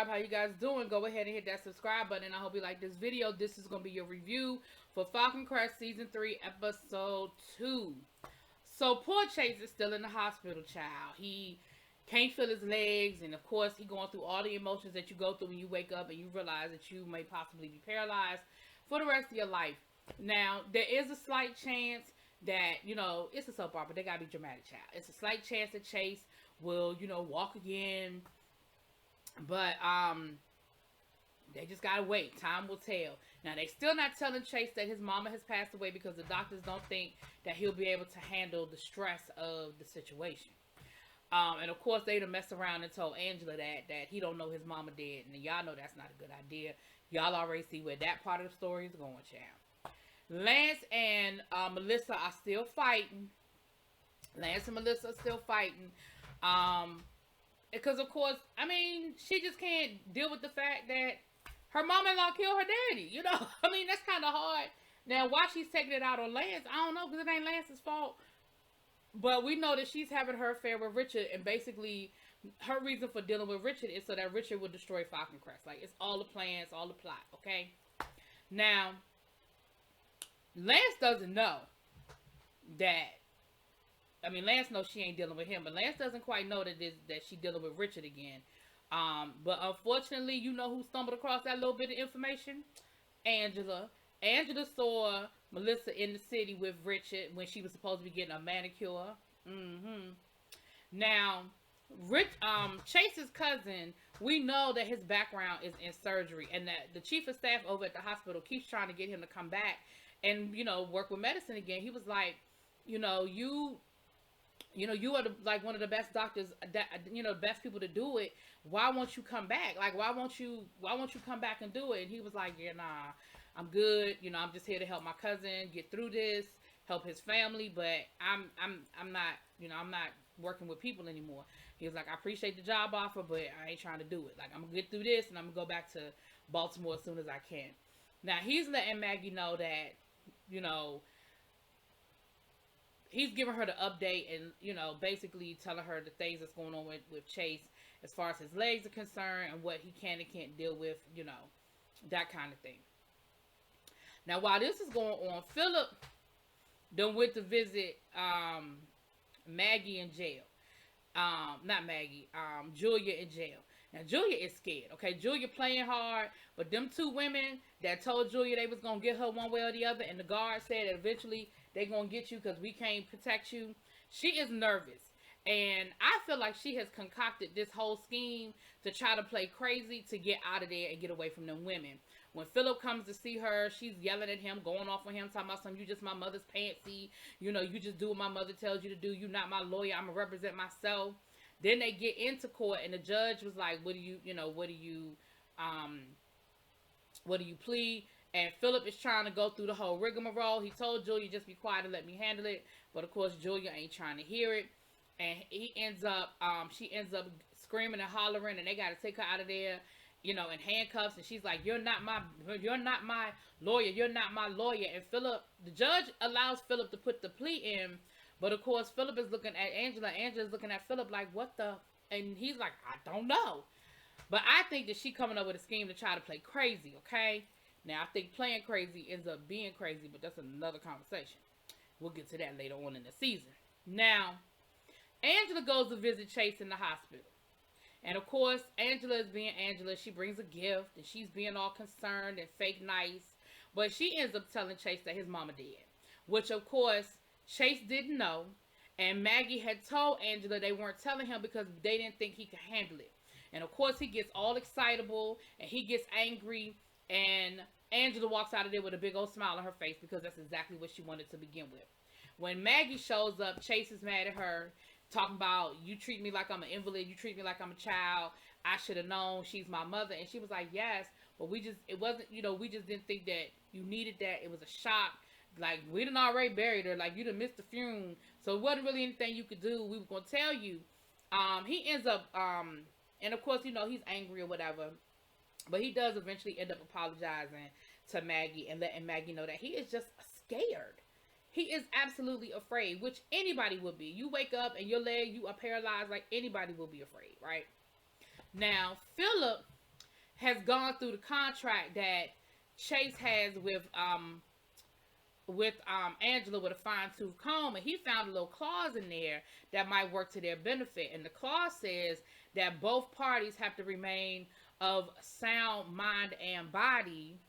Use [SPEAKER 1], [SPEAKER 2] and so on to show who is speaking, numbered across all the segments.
[SPEAKER 1] subscribe. How you guys doing? Go ahead and hit that subscribe button. I hope you like this video. This is going to be your review for Falcon Crest Season 3, Episode 2. So, poor Chase is still in the hospital, child. He can't feel his legs, and of course, he going through all the emotions that you go through when you wake up and you realize that you may possibly be paralyzed for the rest of your life. Now, there is a slight chance that, it's a soap opera. They got to be dramatic, child. It's a slight chance that Chase will, walk again. But, they just got to wait. Time will tell. Now, they still not telling Chase that his mama has passed away because the doctors don't think that he'll be able to handle the stress of the situation. And of course, they done messed around and told Angela that he don't know his mama dead. And y'all know that's not a good idea. Y'all already see where that part of the story is going, child. Lance and Melissa are still fighting. Lance and Melissa are still fighting. Because, of course, she just can't deal with the fact that her mom-in-law killed her daddy. That's kind of hard. Now, why she's taking it out on Lance, I don't know, because it ain't Lance's fault. But we know that she's having her affair with Richard, and basically, her reason for dealing with Richard is so that Richard would destroy Falcon Crest. Like, it's all the plans, all the plot, okay? Now, Lance doesn't know that, Lance knows she ain't dealing with him, but Lance doesn't quite know that she's dealing with Richard again. But unfortunately, you know who stumbled across that little bit of information? Angela. Angela saw Melissa in the city with Richard when she was supposed to be getting a manicure. Now, Chase's cousin, we know that his background is in surgery, and that the chief of staff over at the hospital keeps trying to get him to come back and, work with medicine again. He was like, you are one of the best doctors, that best people to do it. Why won't you come back? Like, why won't you come back and do it? And he was like, yeah, nah, I'm good. I'm just here to help my cousin get through this, help his family, but I'm not, I'm not working with people anymore. He was like, I appreciate the job offer, but I ain't trying to do it. Like, I'm gonna get through this and I'm gonna go back to Baltimore as soon as I can. Now, he's letting Maggie know that, he's giving her the update and, basically telling her the things that's going on with Chase as far as his legs are concerned and what he can and can't deal with, that kind of thing. Now, while this is going on, Philip done went to visit Maggie in jail. Not Maggie, Julia in jail. Now, Julia is scared, okay? Julia playing hard, but them two women that told Julia they was going to get her one way or the other, and the guard said that eventually they going to get you because we can't protect you. She is nervous. And I feel like she has concocted this whole scheme to try to play crazy to get out of there and get away from them women. When Philip comes to see her, she's yelling at him, going off on him, talking about something, you just my mother's pantsy. You just do what my mother tells you to do. You're not my lawyer. I'm going to represent myself. Then they get into court and the judge was like, what do you plead? And Philip is trying to go through the whole rigmarole. He told Julia, just be quiet and let me handle it. But of course, Julia ain't trying to hear it. And she ends up screaming and hollering, and they got to take her out of there, in handcuffs. And she's like, you're not my lawyer. You're not my lawyer. And the judge allows Philip to put the plea in. But of course, Philip is looking at Angela. Angela's looking at Philip like, what the? And he's like, I don't know. But I think that she coming up with a scheme to try to play crazy, okay? Now, I think playing crazy ends up being crazy, but that's another conversation. We'll get to that later on in the season. Now, Angela goes to visit Chase in the hospital. And of course, Angela is being Angela. She brings a gift, and she's being all concerned and fake nice. But she ends up telling Chase that his mama dead. Which, of course, Chase didn't know. And Maggie had told Angela they weren't telling him because they didn't think he could handle it. And of course, he gets all excitable, and he gets angry. And Angela walks out of there with a big old smile on her face because that's exactly what she wanted to begin with. When Maggie shows up, Chase is mad at her, talking about, you treat me like I'm an invalid, you treat me like I'm a child, I should have known she's my mother. And she was like, yes, but we just didn't think that you needed that. It was a shock. Like, we done already buried her. Like, you done missed the funeral. So it wasn't really anything you could do. We were going to tell you. He ends up, and of course, he's angry or whatever. But he does eventually end up apologizing to Maggie and letting Maggie know that he is just scared. He is absolutely afraid, which anybody would be. You wake up and your leg, you are paralyzed, like anybody will be afraid, right? Now, Philip has gone through the contract that Chase has with Angela with a fine-tooth comb, and he found a little clause in there that might work to their benefit. And the clause says that both parties have to remain of sound mind and body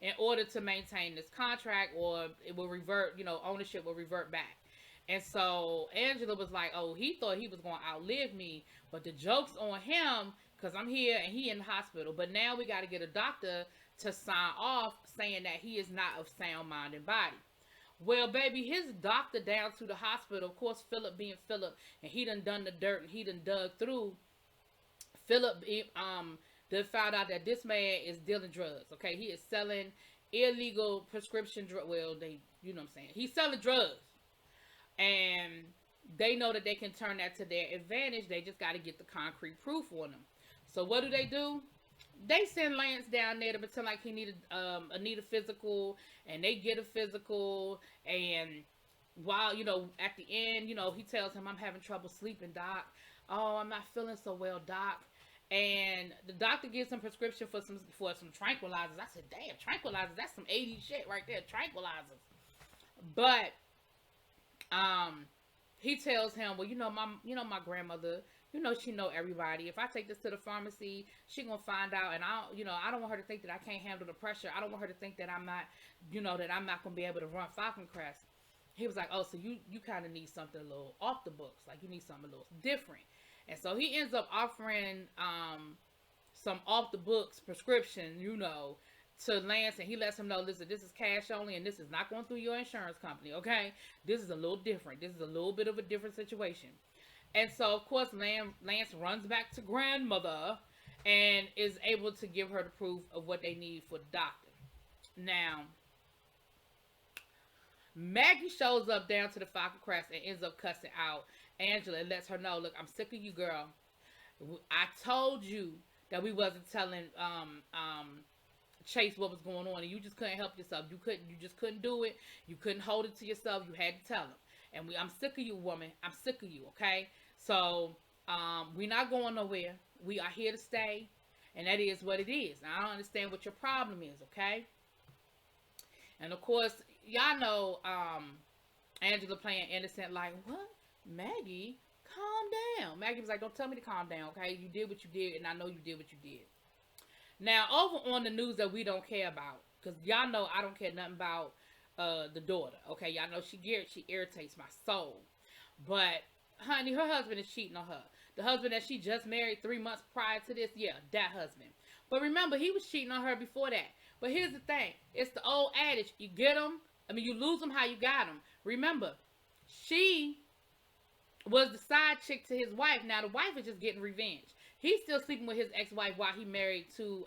[SPEAKER 1] in order to maintain this contract, or it will revert, ownership will revert back. And so Angela was like, oh, he thought he was going to outlive me, but the joke's on him because I'm here and he in the hospital. But now we got to get a doctor to sign off saying that he is not of sound mind and body. Well, baby, his doctor down to the hospital, of course, Philip being Philip, and he done the dirt and he done dug through. Philip they found out that this man is dealing drugs. Okay, he is selling illegal prescription drugs. Well, you know what I'm saying. He's selling drugs, and they know that they can turn that to their advantage. They just got to get the concrete proof on them. So what do? They send Lance down there to pretend like he need a physical, and they get a physical. And while at the end, he tells him, "I'm having trouble sleeping, doc. Oh, I'm not feeling so well, doc." And the doctor gives him prescription for some tranquilizers. I said, "Damn, tranquilizers! That's some 80s shit right there, tranquilizers." But he tells him, "Well, my grandmother, she know everybody. If I take this to the pharmacy, she gonna find out, and I don't want her to think that I can't handle the pressure. I don't want her to think that I'm not, that I'm not gonna be able to run Falcon Crest." He was like, "Oh, so you kind of need something a little off the books, like you need something a little different." And so he ends up offering some off the books prescription, to Lance, and he lets him know, "Listen, this is cash only, and this is not going through your insurance company, okay? This is a little different. This is a little bit of a different situation." And so, of course, Lance runs back to grandmother and is able to give her the proof of what they need for the doctor. Now, Maggie shows up down to the Falcon Crest and ends up cussing out Angela and lets her know, "Look, I'm sick of you, girl. I told you that we wasn't telling Chase what was going on, and you just couldn't help yourself. You just couldn't do it. You couldn't hold it to yourself. You had to tell him. And I'm sick of you, woman. I'm sick of you, okay? So, we're not going nowhere. We are here to stay, and that is what it is. Now, I don't understand what your problem is, okay?" And, of course, y'all know Angela playing innocent, like, "What? Maggie, calm down." Maggie was like, "Don't tell me to calm down, okay? You did what you did, and I know you did what you did." Now, over on the news that we don't care about, because y'all know I don't care nothing about the daughter, okay? Y'all know she irritates my soul. But, honey, her husband is cheating on her. The husband that she just married 3 months prior to this, yeah, that husband. But remember, he was cheating on her before that. But here's the thing. It's the old adage. You get them. You lose them how you got them. Remember, she was the side chick to his wife. Now, the wife is just getting revenge. He's still sleeping with his ex-wife while he married to,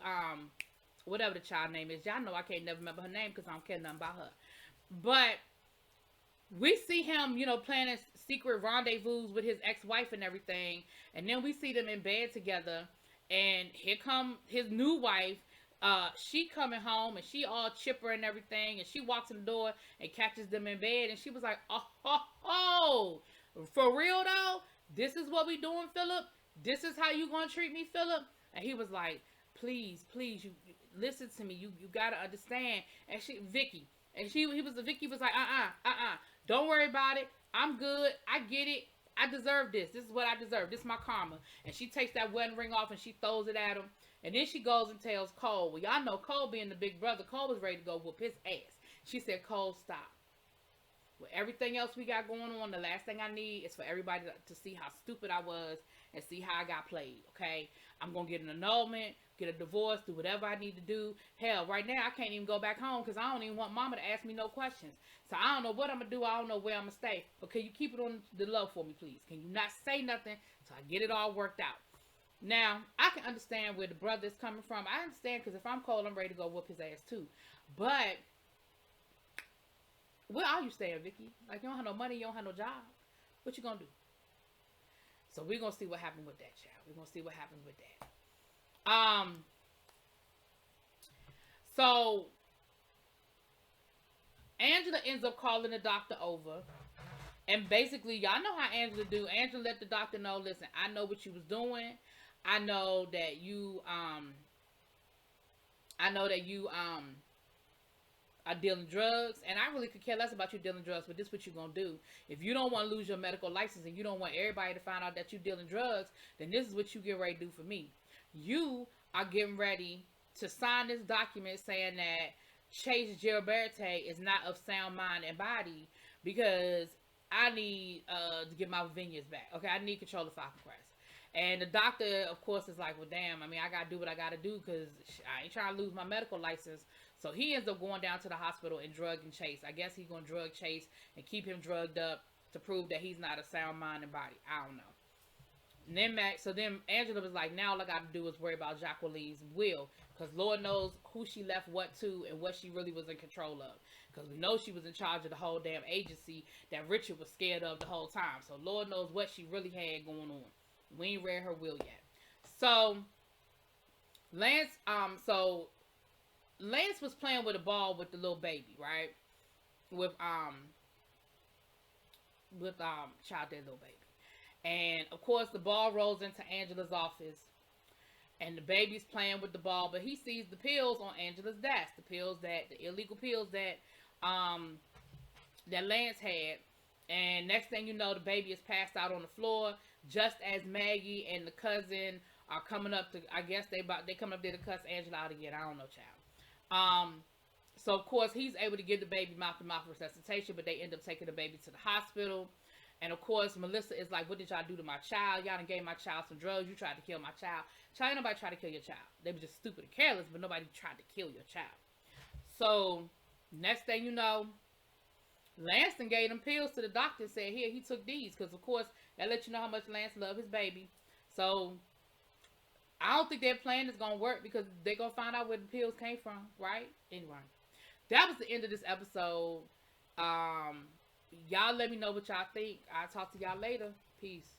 [SPEAKER 1] whatever the child name is. Y'all know I can't never remember her name because I don't care nothing about her. But we see him, planning secret rendezvous with his ex-wife and everything. And then we see them in bed together. And here come his new wife. She coming home and she all chipper and everything. And she walks in the door and catches them in bed. And she was like, oh, for real though? This is what we doing, Philip? This is how you gonna treat me, Philip? And he was like, please, you listen to me. You gotta understand. And Vicky was like, don't worry about it. I'm good. I get it. I deserve this. This is what I deserve. This is my karma. And she takes that wedding ring off and she throws it at him. And then she goes and tells Cole. Well, y'all know Cole being the big brother. Cole was ready to go whoop his ass. She said, "Cole, stop. With everything else we got going on, the last thing I need is for everybody to see how stupid I was and see how I got played, okay? I'm going to get an annulment, get a divorce, do whatever I need to do. Hell, right now, I can't even go back home because I don't even want mama to ask me no questions. So I don't know what I'm going to do. I don't know where I'm going to stay. But can you keep it on the low for me, please? Can you not say nothing so I get it all worked out?" Now, I can understand where the brother is coming from. I understand because if I'm Cole, I'm ready to go whoop his ass too. But where are you staying, Vicky? Like, you don't have no money, you don't have no job. What you gonna do? So we're gonna see what happens with that, child. We're gonna see what happens with that. So Angela ends up calling the doctor over. And basically, y'all know how Angela do. Angela let the doctor know, "Listen, I know what you was doing. I know that you I know that you are dealing drugs, and I really could care less about you dealing drugs, but this is what you're gonna do. If you don't want to lose your medical license and you don't want everybody to find out that you're dealing drugs, then this is what you get ready to do for me. You are getting ready to sign this document saying that Chase Gilberte is not of sound mind and body because I need to get my vineyards back. Okay, I need control of Falcon Crest. And the doctor, of course, is like, well, damn, I mean, I got to do what I got to do because I ain't trying to lose my medical license. So he ends up going down to the hospital and drugging Chase. I guess he's going to drug Chase and keep him drugged up to prove that he's not a sound mind and body. I don't know. And then Angela was like, now all I got to do is worry about Jacqueline's will. Because Lord knows who she left what to and what she really was in control of. Because we know she was in charge of the whole damn agency that Richard was scared of the whole time. So Lord knows what she really had going on. We ain't read her will yet. So Lance was playing with a ball with the little baby, right? With child dead little baby. And of course the ball rolls into Angela's office and the baby's playing with the ball, but he sees the pills on Angela's desk, the illegal pills that Lance had. And next thing you know, the baby is passed out on the floor, just as Maggie and the cousin are coming up to, I guess they coming up there to cuss Angela out again. I don't know, child. So of course he's able to give the baby mouth-to-mouth resuscitation, but they end up taking the baby to the hospital. And of course Melissa is like, what did y'all do to my child? Y'all done gave my child some drugs. You tried to kill my child. Child, nobody tried to kill your child. They were just stupid and careless, but nobody tried to kill your child. So next thing you know, Lanston gave them pills to the doctor and said, here, he took these. Because, of course, that lets you know how much Lance loved his baby. So, I don't think their plan is going to work because they're going to find out where the pills came from, right? Anyway, that was the end of this episode. Y'all let me know what y'all think. I'll talk to y'all later. Peace.